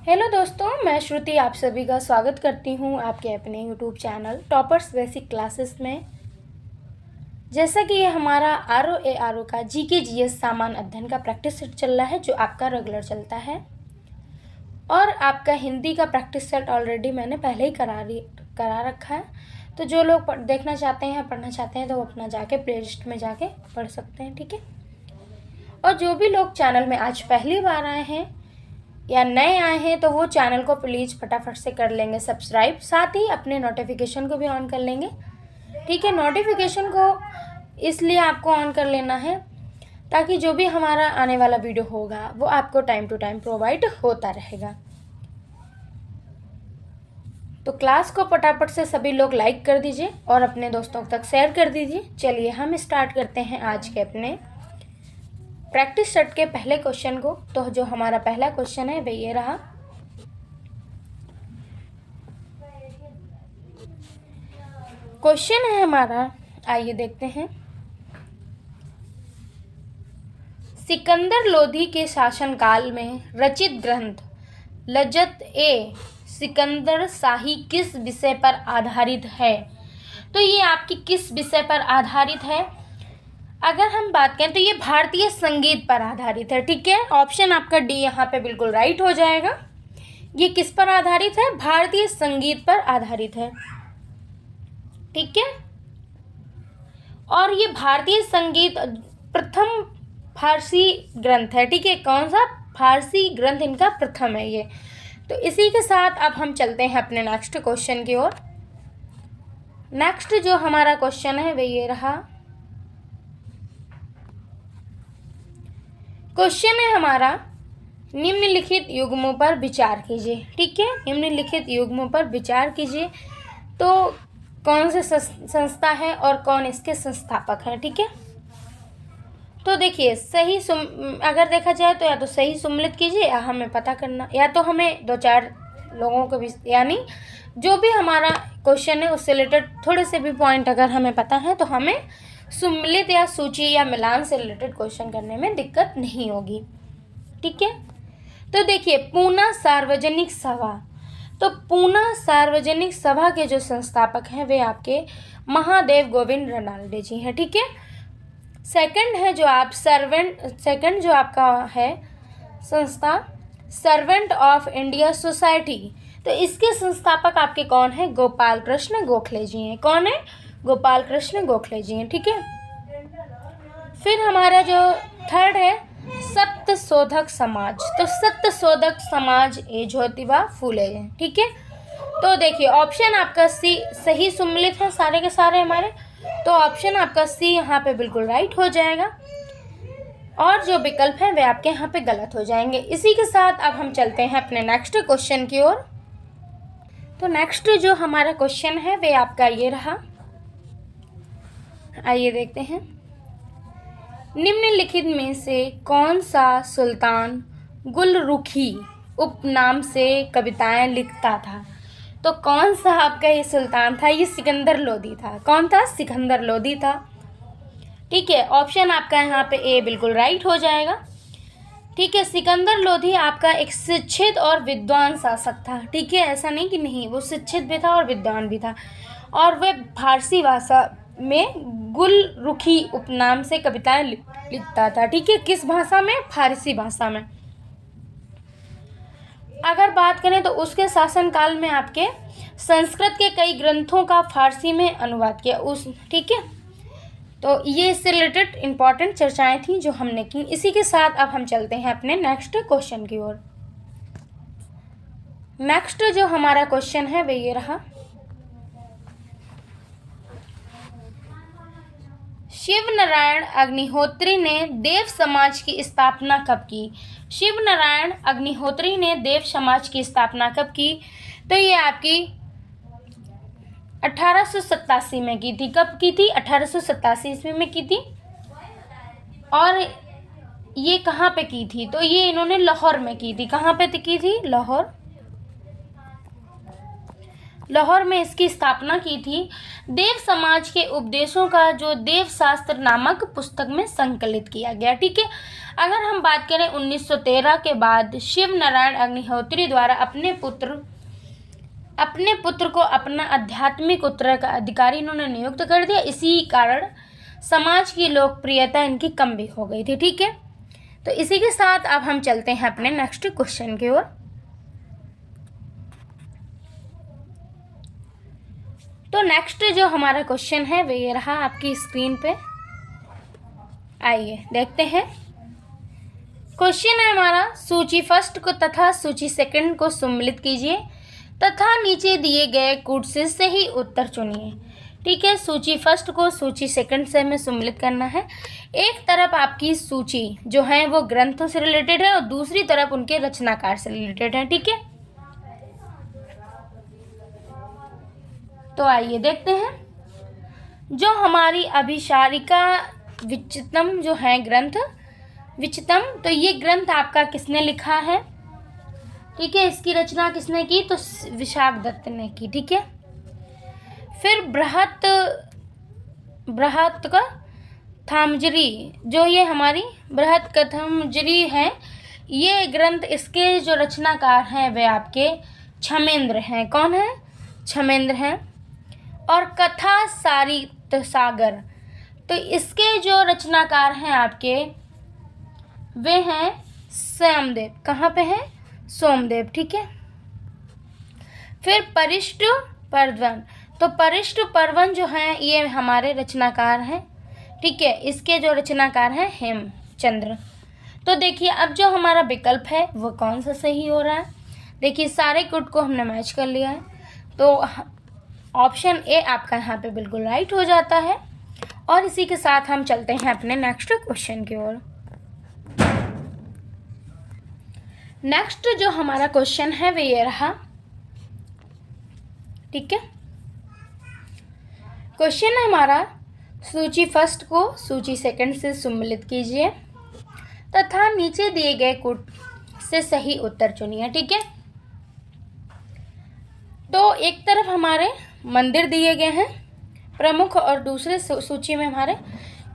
Hello दोस्तों, मैं श्रुति आप सभी का स्वागत करती हूँ आपके अपने YouTube channel toppers basic classes में। जैसा कि ये हमारा ROA का GK GS सामान्य अध्ययन का प्रैक्टिस सेट चल रहा है जो आपका रेगुलर चलता है, और आपका हिंदी का प्रैक्टिस सेट ऑलरेडी मैंने पहले ही करा रखा है। तो जो लोग देखना चाहते हैं, पढ़ना चाहते हैं, तो वो अपना जाके प्ले लिस्ट में जाके पढ़ सकते हैं, ठीक है। और जो भी लोग चैनल में आज पहली बार आए हैं या नए आए हैं तो वो चैनल को प्लीज़ फटाफट से कर लेंगे सब्सक्राइब, साथ ही अपने नोटिफिकेशन को भी ऑन कर लेंगे, ठीक है। नोटिफिकेशन को इसलिए आपको ऑन कर लेना है ताकि जो भी हमारा आने वाला वीडियो होगा वो आपको टाइम टू टाइम प्रोवाइड होता रहेगा। तो क्लास को फटाफट से सभी लोग लाइक कर दीजिए और अपने दोस्तों तक शेयर कर दीजिए। चलिए हम स्टार्ट करते हैं आज के अपने प्रैक्टिस सेट के पहले क्वेश्चन को। तो जो हमारा पहला क्वेश्चन है वह ये रहा। क्वेश्चन है हमारा, आइए देखते हैं। सिकंदर लोधी के शासनकाल में रचित ग्रंथ सिकंदर शाही किस विषय पर आधारित है? तो ये आपकी किस विषय पर आधारित है? अगर हम बात करें तो ये भारतीय संगीत पर आधारित है, ठीक है। ऑप्शन आपका डी यहाँ पे बिल्कुल राइट हो जाएगा। ये किस पर आधारित है? भारतीय संगीत पर आधारित है, ठीक है। और ये भारतीय संगीत प्रथम फारसी ग्रंथ है, ठीक है। कौन सा? फारसी ग्रंथ इनका प्रथम है ये। तो इसी के साथ अब हम चलते हैं अपने नेक्स्ट क्वेश्चन की ओर। नेक्स्ट जो हमारा क्वेश्चन है वह ये रहा। क्वेश्चन है हमारा, निम्नलिखित युग्मों पर विचार कीजिए, ठीक है। निम्नलिखित युग्मों पर विचार कीजिए। तो कौन से संस्था है और कौन इसके संस्थापक हैं, ठीक है। तो देखिए, अगर देखा जाए तो या तो सही सम्मिलित कीजिए या हमें पता करना, या तो हमें 2-4 लोगों को भी, यानी जो भी हमारा क्वेश्चन है उससे रिलेटेड थोड़े से भी पॉइंट अगर हमें पता है तो हमें सम्मिलित या सूची या मिलान से रिलेटेड क्वेश्चन करने में दिक्कत नहीं होगी, ठीक है। तो देखिए, पूना सार्वजनिक सभा। तो पूना सार्वजनिक सभा के जो संस्थापक हैं वे आपके महादेव गोविंद रनाल्डे जी हैं, ठीक है। सेकंड जो आपका है संस्था सर्वेंट ऑफ इंडिया सोसाइटी। तो इसके संस्थापक आपके कौन है? गोपाल कृष्ण गोखले जी हैं। कौन है? गोपाल कृष्ण गोखले जी हैं, ठीक है। फिर हमारा जो थर्ड है सत्य शोधक समाज। तो सत्य शोधक समाज ये ज्योतिबा फूले हैं, ठीक है। तो देखिए, ऑप्शन आपका सी सही सम्मिलित है सारे के सारे हमारे, तो ऑप्शन आपका सी यहाँ पे बिल्कुल राइट हो जाएगा, और जो विकल्प है वे आपके यहाँ पे गलत हो जाएंगे। इसी के साथ अब हम चलते हैं अपने नेक्स्ट क्वेश्चन की ओर। तो नेक्स्ट जो हमारा क्वेश्चन है वे आपका ये रहा। आइए देखते हैं। निम्नलिखित में से कौन सा सुल्तान गुलरुखी उपनाम से कविताएं लिखता था? तो कौन सा आपका ये सुल्तान था? ये सिकंदर लोधी था। कौन था? सिकंदर लोधी था, ठीक है। ऑप्शन आपका यहाँ पे ए बिल्कुल राइट हो जाएगा, ठीक है। सिकंदर लोधी आपका एक शिक्षित और विद्वान शासक था, ठीक है। ऐसा नहीं कि नहीं, वो शिक्षित भी था और विद्वान भी था, और वह फारसी भाषा में गुलरुखी उपनाम से कविताएं लिखता था, ठीक है। किस भाषा में? फारसी भाषा में। अगर बात करें तो उसके शासनकाल में आपके संस्कृत के कई ग्रंथों का फारसी में अनुवाद किया ठीक है। तो ये इससे रिलेटेड इंपॉर्टेंट चर्चाएं थी जो हमने की। इसी के साथ अब हम चलते हैं अपने नेक्स्ट क्वेश्चन की ओर। नेक्स्ट जो हमारा क्वेश्चन है वह ये रहा। शिव नारायण अग्निहोत्री ने देव समाज की स्थापना कब की? शिव नारायण अग्निहोत्री ने देव समाज की स्थापना कब की? तो ये आपकी 1887 में की थी। कब की थी? 1887 ईस्वी में की थी। और ये कहाँ पे की थी? तो ये इन्होंने लाहौर में की थी। कहाँ पे की थी? लाहौर। लाहौर में इसकी स्थापना की थी। देव समाज के उपदेशों का जो देव शास्त्र नामक पुस्तक में संकलित किया गया। ठीक है, अगर हम बात करें 1913 के बाद शिव नारायण अग्निहोत्री द्वारा अपने पुत्र को अपना आध्यात्मिक उत्तराधिकारी इन्होंने नियुक्त कर दिया। इसी कारण समाज की लोकप्रियता इनकी कम भी हो गई थी। ठीक है, तो इसी के साथ अब हम चलते हैं अपने नेक्स्ट क्वेश्चन की ओर। तो नेक्स्ट जो हमारा क्वेश्चन है वो ये रहा आपकी स्क्रीन पे। आइए देखते हैं। क्वेश्चन है हमारा, सूची फर्स्ट को तथा सूची सेकंड को सम्मिलित कीजिए तथा नीचे दिए गए कूट से सही उत्तर चुनिए। ठीक है, सूची फर्स्ट को सूची सेकंड से हमें सम्मिलित करना है। एक तरफ आपकी सूची जो है वो ग्रंथों से रिलेटेड है और दूसरी तरफ उनके रचनाकार से रिलेटेड है। ठीक है, तो आइए देखते हैं। जो हमारी अभिसारिका विचित्रम जो है ग्रंथ विचित्रम, तो ये ग्रंथ आपका किसने लिखा है? ठीक है, इसकी रचना किसने की? तो विशाख दत्त ने की। ठीक है, फिर बृहत कथामंजरी, जो ये हमारी बृहत कथामंजरी है, ये ग्रंथ इसके जो रचनाकार हैं वे आपके क्षमेंद्र हैं। कौन है? क्षमेंद्र हैं। और कथा सारित सागर, तो इसके जो रचनाकार हैं आपके वे हैं सोमदेव। कहाँ पे हैं? सोमदेव। ठीक है, फिर परिष्ट पर्वन, तो परिष्ट पर्वन जो है ये हमारे रचनाकार हैं। ठीक है, इसके जो रचनाकार हैं हेमचंद्र। तो देखिए अब जो हमारा विकल्प है वो कौन सा सही हो रहा है। देखिए सारे कुट को हमने मैच कर लिया है, तो ऑप्शन ए आपका यहाँ पे बिल्कुल राइट हो जाता है। और इसी के साथ हम चलते हैं अपने नेक्स्ट क्वेश्चन की ओर। नेक्स्ट जो हमारा क्वेश्चन है वो ये रहा। ठीक है, क्वेश्चन है हमारा, सूची फर्स्ट को सूची सेकंड से सम्मिलित कीजिए तथा नीचे दिए गए कूट से सही उत्तर चुनिए। ठीक है, तो एक तरफ हमारे मंदिर दिए गए हैं प्रमुख और दूसरे सूची में हमारे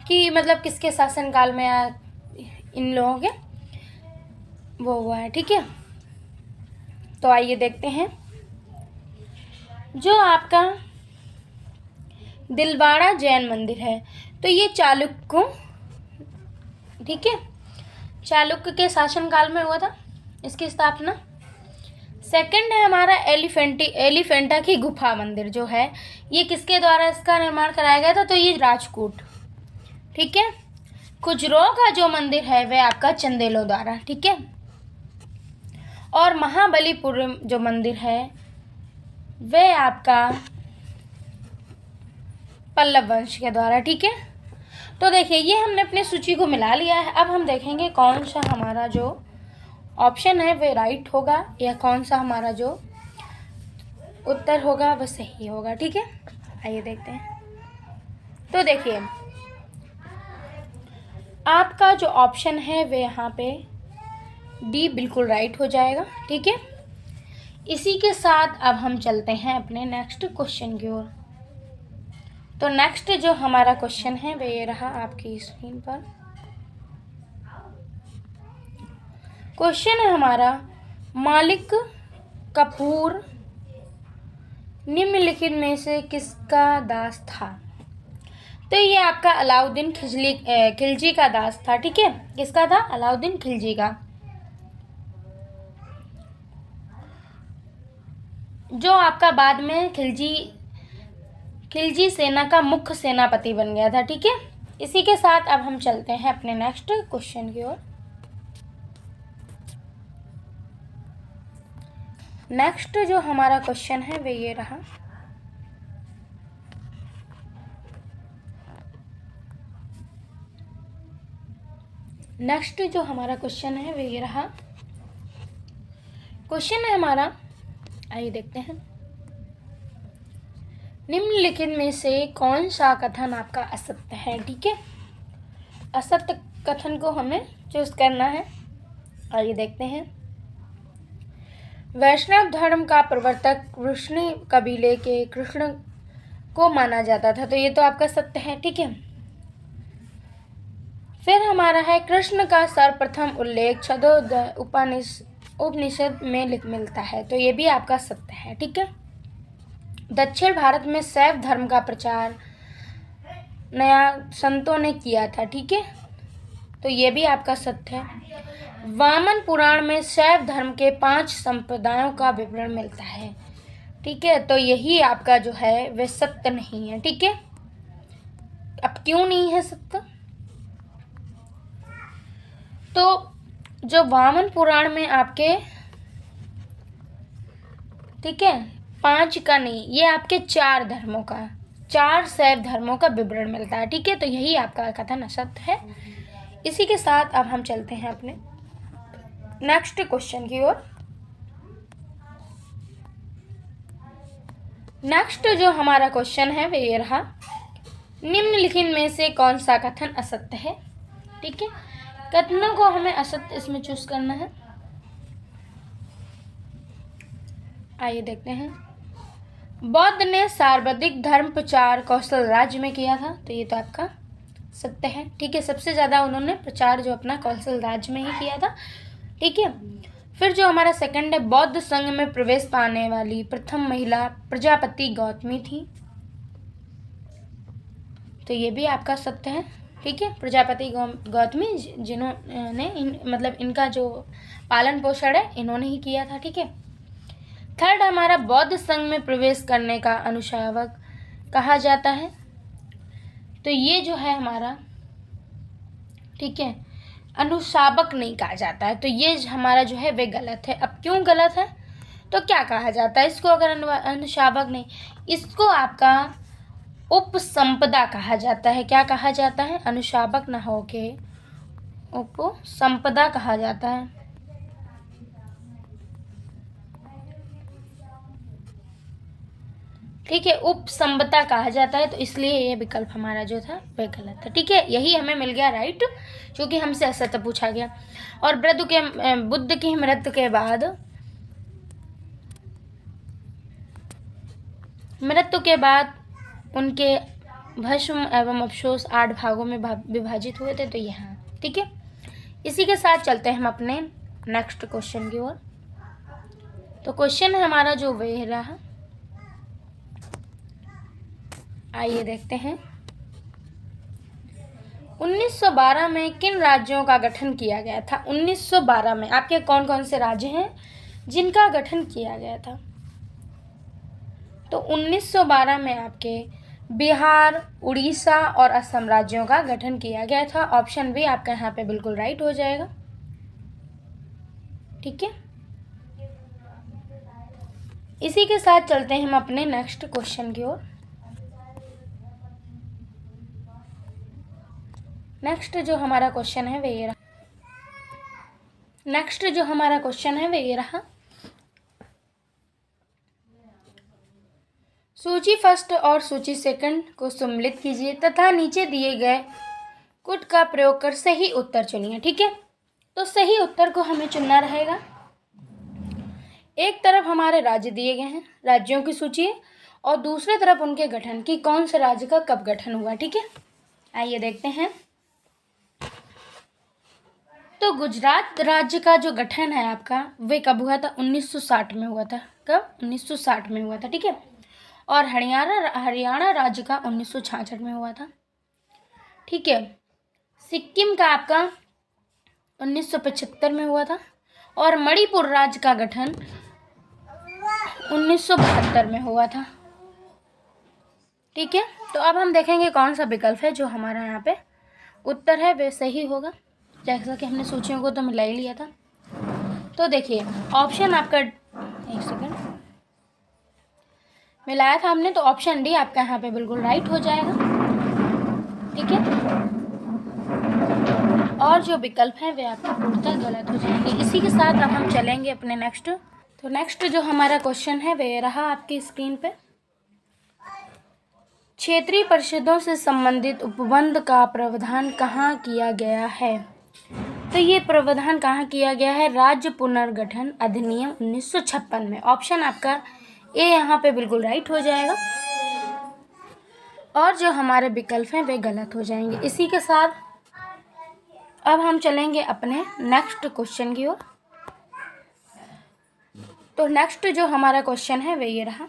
कि मतलब किसके शासनकाल में इन लोगों के वो हुआ है। ठीक है, तो आइए देखते हैं। जो आपका दिलवाड़ा जैन मंदिर है, तो ये चालुक्यों, ठीक है, चालुक्य के शासनकाल में हुआ था इसकी स्थापना। सेकंड है हमारा एलिफेंटा की गुफा मंदिर जो है, ये किसके द्वारा इसका निर्माण कराया गया था? तो ये राजकूट। ठीक है, खुजरो का जो मंदिर है वह आपका चंदेलों द्वारा। ठीक है, और महाबलीपुर जो मंदिर है वह आपका पल्लव वंश के द्वारा। ठीक है, तो देखिए ये हमने अपनी सूची को मिला लिया है। अब हम देखेंगे कौन सा हमारा जो ऑप्शन है वह राइट होगा या कौन सा हमारा जो उत्तर होगा वह सही होगा। ठीक है, आइए देखते हैं। तो देखिए आपका जो ऑप्शन है वह यहाँ पे डी बिल्कुल राइट हो जाएगा। ठीक है, इसी के साथ अब हम चलते हैं अपने नेक्स्ट क्वेश्चन की ओर। तो नेक्स्ट जो हमारा क्वेश्चन है वह ये रहा आपकी स्क्रीन पर। क्वेश्चन है हमारा, मालिक कपूर निम्नलिखित में से किसका दास था? तो ये आपका अलाउद्दीन खिलजी का दास था। ठीक है, किसका था? अलाउद्दीन खिलजी का, जो आपका बाद में खिलजी सेना का मुख्य सेनापति बन गया था। ठीक है, इसी के साथ अब हम चलते हैं अपने नेक्स्ट क्वेश्चन की ओर। नेक्स्ट जो हमारा क्वेश्चन है वह ये रहा। नेक्स्ट जो हमारा क्वेश्चन है वह ये रहा। क्वेश्चन है हमारा, आइए देखते हैं। निम्नलिखित में से कौन सा कथन आपका असत्य है? ठीक है, असत्य कथन को हमें चूज करना है। आइए देखते हैं। वैष्णव धर्म का प्रवर्तक कृष्ण कबीले के कृष्ण को माना जाता था, तो ये तो आपका सत्य है। ठीक है, फिर हमारा है कृष्ण का सर्वप्रथम उल्लेख छदोदय उपनिषद में मिलता है, तो ये भी आपका सत्य है। ठीक है, दक्षिण भारत में शैव धर्म का प्रचार नया संतों ने किया था। ठीक है, तो ये भी आपका सत्य है। वामन पुराण में शैव धर्म के 5 संप्रदायों का विवरण मिलता है। ठीक है, तो यही आपका जो है वह सत्य नहीं है। ठीक है, अब क्यों नहीं है सत्य? तो जो वामन पुराण में आपके, ठीक है, 5 का नहीं, ये आपके 4 धर्मों का, 4 शैव धर्मों का विवरण मिलता है। ठीक है, तो यही आपका कथन असत्य है। इसी के साथ अब हम चलते हैं अपने नेक्स्ट क्वेश्चन की ओर। नेक्स्ट जो हमारा क्वेश्चन है वह ये रहा, निम्नलिखित में से कौन सा कथन असत्य है? ठीक है, कथनों को हमें असत्य इसमें चूज करना है। आइए देखते हैं। बौद्ध ने सर्वाधिक धर्म प्रचार कौशल राज्य में किया था, तो ये तो आपका सत्य है। ठीक है, सबसे ज़्यादा उन्होंने प्रचार जो अपना कौशल राज्य में ही किया था। ठीक है, फिर जो हमारा सेकंड है, बौद्ध संघ में प्रवेश पाने वाली प्रथम महिला प्रजापति गौतमी थी, तो ये भी आपका सत्य है। ठीक है, प्रजापति गौतमी जिन्होंने मतलब इनका जो पालन पोषण है इन्होंने ही किया था। ठीक है, थर्ड हमारा, बौद्ध संघ में प्रवेश करने का अनुशावक कहा जाता है, तो ये जो है हमारा, ठीक है, अनुशावक नहीं कहा जाता है, तो ये हमारा जो है वे गलत है। अब क्यों गलत है? तो क्या कहा जाता है इसको? अगर अनुशावक नहीं, इसको आपका उपसंपदा कहा जाता है। क्या कहा जाता है? अनुशावक न होके उपसंपदा कहा जाता है। ठीक है, उपसंपदा कहा जाता है, तो इसलिए ये विकल्प हमारा जो था वह गलत था। ठीक है, यही हमें मिल गया राइट, क्योंकि हमसे असत्य पूछा गया। और बुद्ध की मृत्यु के बाद उनके भस्म एवं अवशेष 8 भागों में विभाजित हुए थे, तो यहाँ। ठीक है, इसी के साथ चलते हैं हम अपने नेक्स्ट क्वेश्चन की ओर। तो क्वेश्चन है हमारा जो वह रहा, आइए देखते हैं। 1912 में किन राज्यों का गठन किया गया था? 1912 में आपके कौन कौन से राज्य हैं जिनका गठन किया गया था? तो 1912 में आपके बिहार, उड़ीसा और असम राज्यों का गठन किया गया था। ऑप्शन बी आपका यहाँ पे बिल्कुल राइट हो जाएगा। ठीक है, इसी के साथ चलते हैं हम अपने नेक्स्ट क्वेश्चन की ओर। नेक्स्ट जो हमारा क्वेश्चन है वह ये रहा। सूची फर्स्ट और सूची सेकंड को सम्मिलित कीजिए तथा नीचे दिए गए कुट का प्रयोग कर सही उत्तर चुनिए। ठीक है, तो सही उत्तर को हमें चुनना रहेगा। एक तरफ हमारे राज्य दिए गए हैं, राज्यों की सूची है, और दूसरे तरफ उनके गठन की, कौन से राज्य का कब गठन हुआ। ठीक है, आइए देखते हैं। तो गुजरात राज्य का जो गठन है आपका वे कब हुआ था? 1960 में हुआ था। कब? 1960 में हुआ था। ठीक है, और हरियाणा राज्य का 1966 में हुआ था। ठीक है, सिक्किम का आपका 1975 में हुआ था, और मणिपुर राज्य का गठन 1972 में हुआ था। ठीक है, तो अब हम देखेंगे कौन सा विकल्प है जो हमारा यहाँ पे उत्तर है वे सही होगा। जैसा कि हमने सूचियों को तो मिला ही लिया था। तो देखिए, ऑप्शन आपका, एक सेकंड, मिलाया था हमने, तो ऑप्शन डी आपका यहाँ पे बिल्कुल राइट हो जाएगा। ठीक है, और जो विकल्प है वे आपके पूर्णतः गलत हो जाएंगे। इसी के साथ अब हम चलेंगे अपने नेक्स्ट। तो नेक्स्ट जो हमारा क्वेश्चन है वह रहा आपकी स्क्रीन पे। क्षेत्रीय परिषदों से संबंधित उपबंध का प्रावधान कहाँ किया गया है? तो ये प्रावधान कहाँ किया गया है? राज्य पुनर्गठन अधिनियम 1956 में। ऑप्शन आपका ए यहाँ पे बिल्कुल राइट हो जाएगा और जो हमारे विकल्प हैं वे गलत हो जाएंगे। इसी के साथ अब हम चलेंगे अपने नेक्स्ट क्वेश्चन की ओर। तो नेक्स्ट जो हमारा क्वेश्चन है वह ये रहा।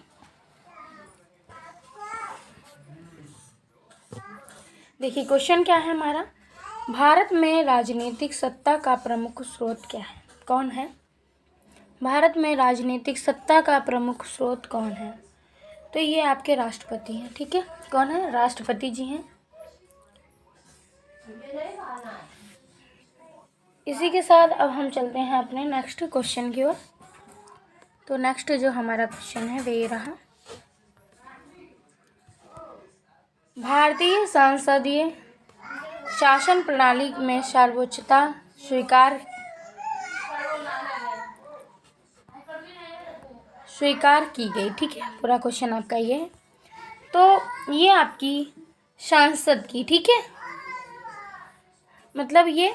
देखिए क्वेश्चन क्या है हमारा, भारत में राजनीतिक सत्ता का प्रमुख स्रोत क्या है? कौन है? भारत में राजनीतिक सत्ता का प्रमुख स्रोत कौन है? तो ये आपके राष्ट्रपति हैं। ठीक है, कौन है? राष्ट्रपति जी हैं। इसी के साथ अब हम चलते हैं अपने नेक्स्ट क्वेश्चन की ओर। तो नेक्स्ट जो हमारा क्वेश्चन है वह ये रहा। भारतीय संसदीय शासन प्रणाली में सर्वोच्चता स्वीकार की गई। ठीक है, पूरा क्वेश्चन आपका ये है। तो ये आपकी संसद की, ठीक है, मतलब ये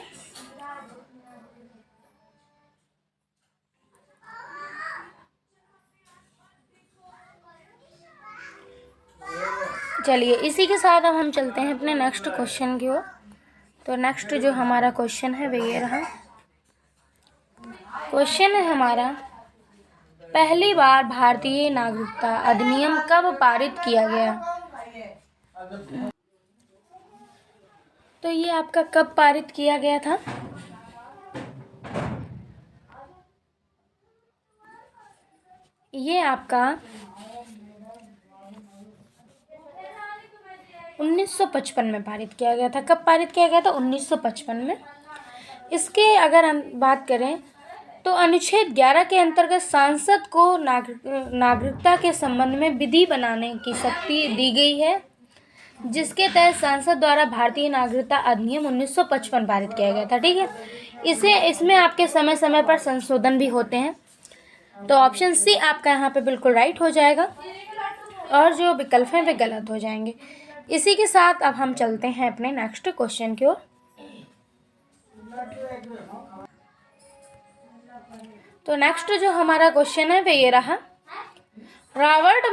चलिए इसी के साथ अब हम चलते हैं अपने नेक्स्ट क्वेश्चन की ओर। तो नेक्स्ट जो हमारा क्वेश्चन है वह ये रहा। क्वेश्चन है हमारा, पहली बार भारतीय नागरिकता अधिनियम कब पारित किया गया? तो ये आपका कब पारित किया गया था? ये आपका 1955 में पारित किया गया था। कब पारित किया गया था? 1955 में। इसके अगर हम बात करें तो अनुच्छेद 11 के अंतर्गत सांसद को नागरिकता के संबंध में विधि बनाने की शक्ति दी गई है, जिसके तहत संसद द्वारा भारतीय नागरिकता अधिनियम 1955 पारित किया गया था। ठीक है, इसमें आपके समय समय पर संशोधन भी होते हैं। तो ऑप्शन सी आपका यहाँ पे बिल्कुल राइट हो जाएगा और जो विकल्प हैं वे गलत हो जाएंगे। इसी के साथ अब हम चलते हैं अपने नेक्स्ट क्वेश्चन की ओर। तो नेक्स्ट जो हमारा क्वेश्चन है वह ये रहा। रॉबर्ट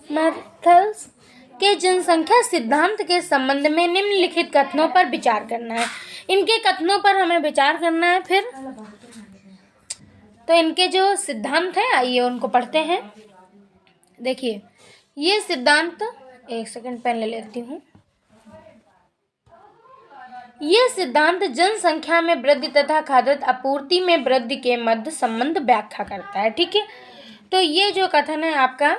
मैथल्स के जनसंख्या सिद्धांत के संबंध में निम्नलिखित कथनों पर विचार करना है। इनके कथनों पर हमें विचार करना है। फिर तो इनके जो सिद्धांत हैं आइए उनको पढ़ते हैं। देखिए ये सिद्धांत, एक सेकंड पेन ले लेती हूँ। ये सिद्धांत जनसंख्या में वृद्धि तथा खाद्य आपूर्ति में वृद्धि के मध्य संबंध व्याख्या करता है। ठीक है, तो ये जो कथन है आपका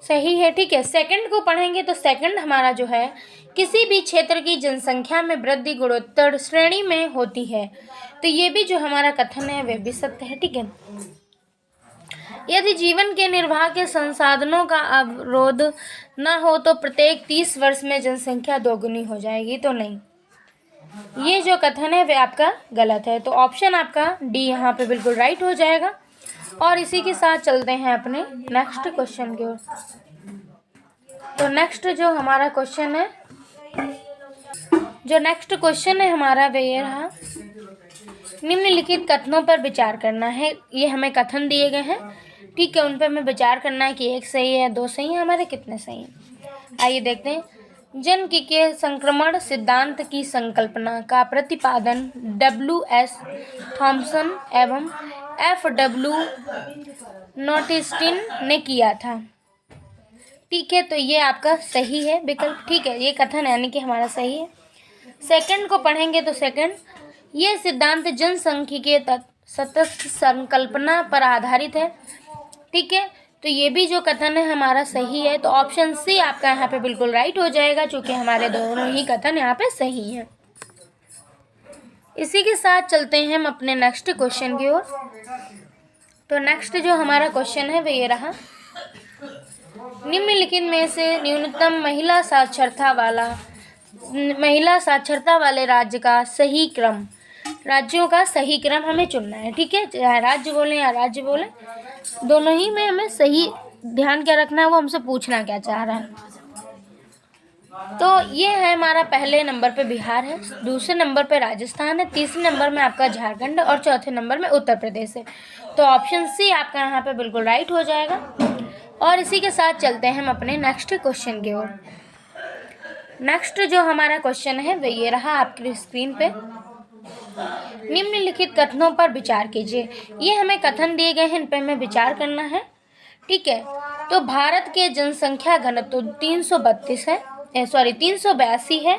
सही है। ठीक है, सेकंड को पढ़ेंगे तो सेकंड हमारा जो है, किसी भी क्षेत्र की जनसंख्या में वृद्धि गुणोत्तर श्रेणी में होती है। तो ये भी जो हमारा कथन है वह भी सत्य है। ठीक है, यदि जीवन के निर्वाह के संसाधनों का अवरोध न हो तो प्रत्येक 30 वर्ष में जनसंख्या दोगुनी हो जाएगी। तो नहीं, ये जो कथन है वह आपका गलत है। तो ऑप्शन आपका डी यहाँ पे बिल्कुल राइट हो जाएगा। और इसी के साथ चलते हैं अपने नेक्स्ट क्वेश्चन की ओर। तो नेक्स्ट जो हमारा क्वेश्चन है, हमारा वह ये रहा। निम्नलिखित कथनों पर विचार करना है। ये हमें कथन दिए गए हैं, ठीक है, उन पर हमें विचार करना है कि एक सही है, दो सही है, हमारे कितने सही हैं। आइए देखते हैं। जनन के संक्रमण सिद्धांत की संकल्पना का प्रतिपादन W.S. थॉमसन एवं F.W. नोटिस्टिन ने किया था। ठीक है, तो ये आपका सही है विकल्प। ठीक है, ये कथन यानी कि हमारा सही है। सेकंड को पढ़ेंगे तो सेकंड, ये सिद्धांत जनसांख्यिकीय तटस्थ संकल्पना पर आधारित है। ठीक है, तो ये भी जो कथन है हमारा सही है। तो ऑप्शन सी आपका यहाँ पे बिल्कुल राइट हो जाएगा, क्योंकि हमारे दोनों ही कथन यहाँ पे सही हैं। इसी के साथ चलते हैं हम अपने नेक्स्ट क्वेश्चन की ओर। तो नेक्स्ट जो हमारा क्वेश्चन है वह ये रहा। निम्नलिखित में से न्यूनतम महिला साक्षरता वाले राज्य का सही क्रम, राज्यों का सही क्रम हमें चुनना है। ठीक है, चाहे राज्य बोले या राज्य बोले, दोनों ही में हमें सही ध्यान क्या रखना है, वो हमसे पूछना क्या चाह रहा है। तो ये है हमारा पहले नंबर पे बिहार है, दूसरे नंबर पे राजस्थान है, तीसरे नंबर में आपका झारखंड और चौथे नंबर में उत्तर प्रदेश है। तो ऑप्शन सी आपका यहाँ पे बिल्कुल राइट हो जाएगा। और इसी के साथ चलते हैं हम अपने नेक्स्ट क्वेश्चन की ओर। नेक्स्ट जो हमारा क्वेश्चन है वह ये रहा आपकी स्क्रीन पे। निम्नलिखित कथनों पर विचार कीजिए। ये हमें कथन दिए गए हैं, इन पर हमें विचार करना है। ठीक है, तो भारत के जनसंख्या घनत्व 332 है, 382 है।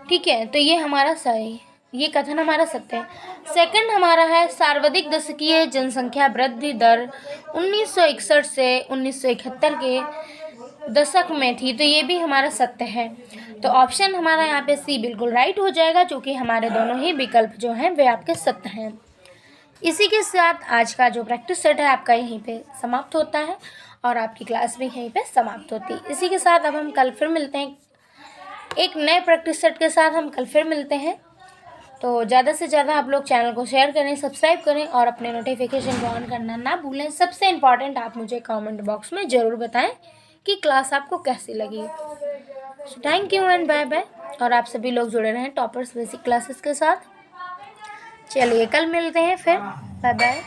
ठीक है, तो ये हमारा सही, ये कथन हमारा सत्य है। सेकंड हमारा है सर्वाधिक दशकीय जनसंख्या वृद्धि दर 1961 से 1971 के दशक में थी, तो ये भी हमारा सत्य है। तो ऑप्शन हमारा यहाँ पे सी बिल्कुल राइट हो जाएगा, क्योंकि हमारे दोनों ही विकल्प जो हैं वे आपके सत्य हैं। इसी के साथ आज का जो प्रैक्टिस सेट है आपका यहीं पे समाप्त होता है और आपकी क्लास भी यहीं पे समाप्त होती है। इसी के साथ अब हम कल फिर मिलते हैं, एक नए प्रैक्टिस सेट के साथ हम कल फिर मिलते हैं। तो ज़्यादा से ज़्यादा आप लोग चैनल को शेयर करें, सब्सक्राइब करें और अपने नोटिफिकेशन को ऑन करना ना भूलें। सबसे इम्पॉर्टेंट, आप मुझे कमेंट बॉक्स में ज़रूर बताएं कि क्लास आपको कैसी लगी। Thank you and bye bye. और आप सभी लोग जुड़े रहें टॉपर्स बेसिक क्लासेस के साथ। चलिए कल मिलते हैं फिर, बाय बाय।